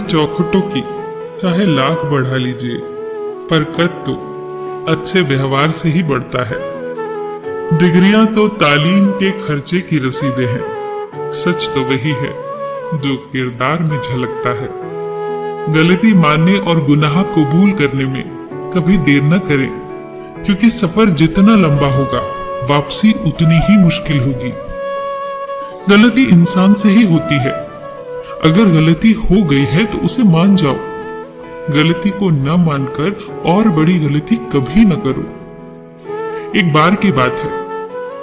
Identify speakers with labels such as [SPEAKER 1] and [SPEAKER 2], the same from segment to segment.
[SPEAKER 1] चौखटों की चाहे लाख बढ़ा लीजिए, पर कद तो अच्छे व्यवहार से ही बढ़ता है। डिग्रियां तो तालीम के खर्चे की रसीदें हैं, सच तो वही है जो किरदार में झलकता है। गलती मानने और गुनाह कबूल करने में कभी देर न करें, क्योंकि सफर जितना लंबा होगा वापसी उतनी ही मुश्किल होगी। गलती इंसान से ही होती है। अगर गलती हो गई है तो उसे मान जाओ। गलती को न मानकर और बड़ी गलती कभी न करो। एक बार की बात है,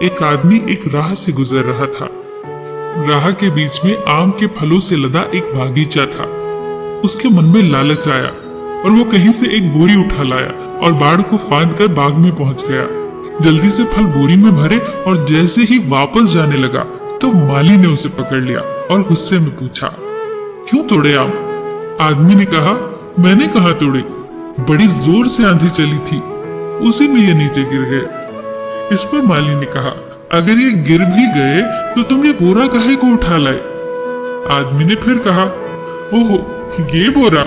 [SPEAKER 1] एक आदमी एक राह से गुजर रहा था। राह के बीच में आम के फलों से लदा एक बागीचा था। उसके मन में लालच आया और वो कहीं से एक बोरी उठा लाया और बाड़ को फांदकर बाग में पहुंच गया। जल्दी से फल बोरी में भरे और जैसे ही वापस जाने लगा तो माली ने उसे पकड़ लिया और गुस्से में पूछा, क्यों तोड़े आम? आदमी ने कहा, मैंने कहा तोड़े, बड़ी जोर से आंधी चली थी, उसी में ये नीचे गिर गए। इस पर माली ने कहा, अगर ये गिर भी गए तो तुम ये बोरा काहे को उठा लाए? आदमी ने फिर कहा, ओहो, ये बोरा,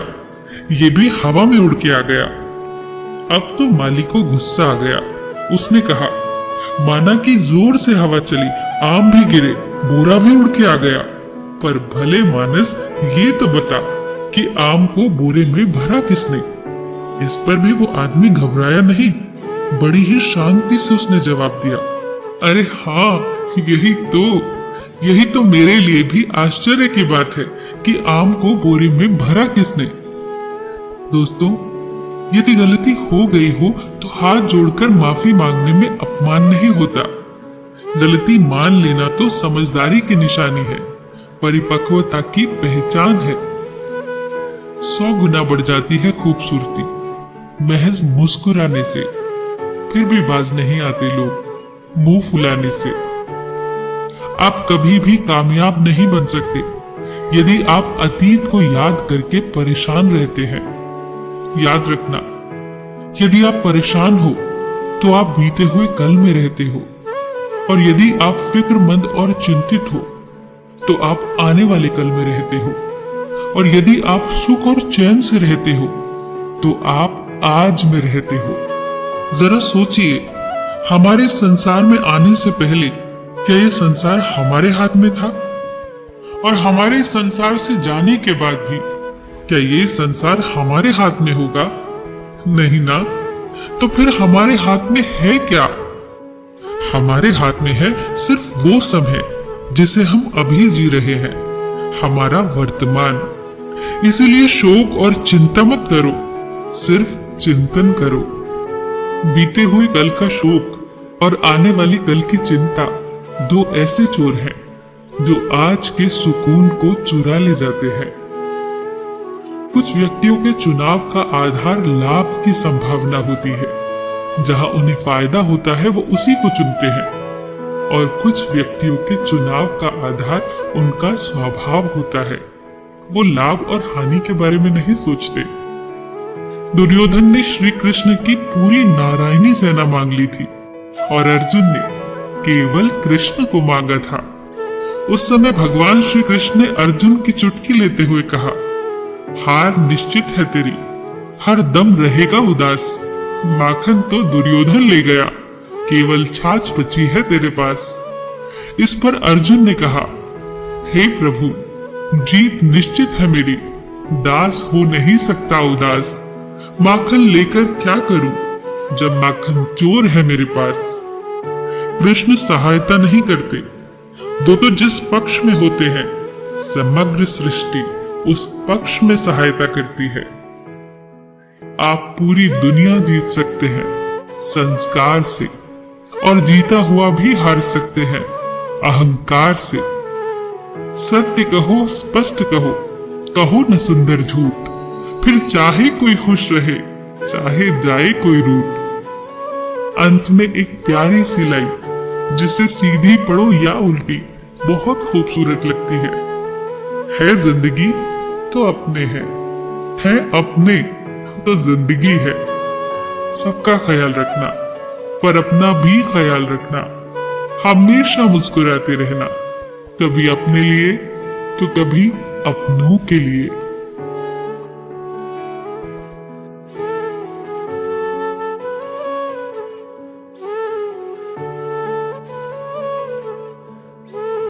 [SPEAKER 1] ये भी हवा में उड़ के आ गया। अब तो माली को गुस्सा आ गया। उसने कहा, माना कि जोर से हवा चली, आम भी गिरे, बोरा भी उड़ के आ गया, पर भले मानस ये तो बता कि आम को बोरे में भरा किसने? इस पर भी वो आदमी घबराया नहीं, बड़ी ही शांति से उसने जवाब दिया, अरे हाँ, यही तो मेरे लिए भी आश्चर्य की बात है कि आम को बोरे में भरा किसने। दोस्तों, यदि गलती हो गई हो तो हाथ जोड़कर माफी मांगने में अपमान नहीं होता। गलती मान लेना तो समझदारी की निशानी है, परिपक्वता की पहचान है। 100 गुना बढ़ जाती है खूबसूरती महज मुस्कुराने से। फिर भी बाज नहीं आते लोग मुंह फुलाने से। आप कभी भी कामयाब नहीं बन सकते यदि आप अतीत को याद करके परेशान रहते हैं। याद रखना, यदि आप परेशान हो तो आप बीते हुए कल में रहते हो, और यदि आप फिक्रमंद और चिंतित हो तो आप आने वाले कल में रहते हो, और यदि आप सुख और चैन से रहते हो तो आप आज में रहते हो। जरा सोचिए, हमारे संसार में आने से पहले क्या ये संसार हमारे हाथ में था? और हमारे संसार से जाने के बाद भी क्या ये संसार हमारे हाथ में होगा? नहीं ना। तो फिर हमारे हाथ में है क्या? हमारे हाथ में है सिर्फ वो समय जिसे हम अभी जी रहे हैं, हमारा वर्तमान। इसीलिए शोक और चिंता मत करो, सिर्फ चिंतन करो। बीते हुए कल का शोक और आने वाली कल की चिंता दो ऐसे चोर हैं जो आज के सुकून को चुरा ले जाते हैं। कुछ व्यक्तियों के चुनाव का आधार लाभ की संभावना होती है, जहां उन्हें फायदा होता है वो उसी को चुनते हैं, और कुछ व्यक्तियों के चुनाव का आधार उनका स्वभाव होता है, वो लाभ और हानि के बारे में नहीं सोचते। दुर्योधन ने श्री कृष्ण की पूरी नारायणी सेना मांग ली थी और अर्जुन ने केवल कृष्ण को मांगा था। उस समय भगवान श्री कृष्ण ने अर्जुन की चुटकी लेते हुए कहा, हार निश्चित है तेरी, हर दम रहेगा उदास। माखन तो दुर्योधन ले गया, केवल छाछ बची है तेरे पास। इस पर अर्जुन ने कहा, हे प्रभु, जीत निश्चित है मेरी, दास हो नहीं सकता उदास। माखन लेकर क्या करूं जब माखन चोर है मेरे पास। कृष्ण सहायता नहीं करते, वो तो जिस पक्ष में होते हैं समग्र सृष्टि उस पक्ष में सहायता करती है। आप पूरी दुनिया जीत सकते हैं संस्कार से, और जीता हुआ भी हार सकते हैं अहंकार से। सत्य कहो, स्पष्ट कहो, कहो न सुंदर झूठ, फिर चाहे कोई खुश रहे, चाहे जाए कोई रूठ। अंत में एक प्यारी सी लाइन जिसे सीधी पढ़ो या उल्टी बहुत खूबसूरत लगती है जिंदगी तो अपने है अपने तो जिंदगी है। सबका ख्याल रखना, पर अपना भी ख्याल रखना। हमेशा मुस्कुराते रहना, कभी अपने लिए तो कभी अपनों के लिए।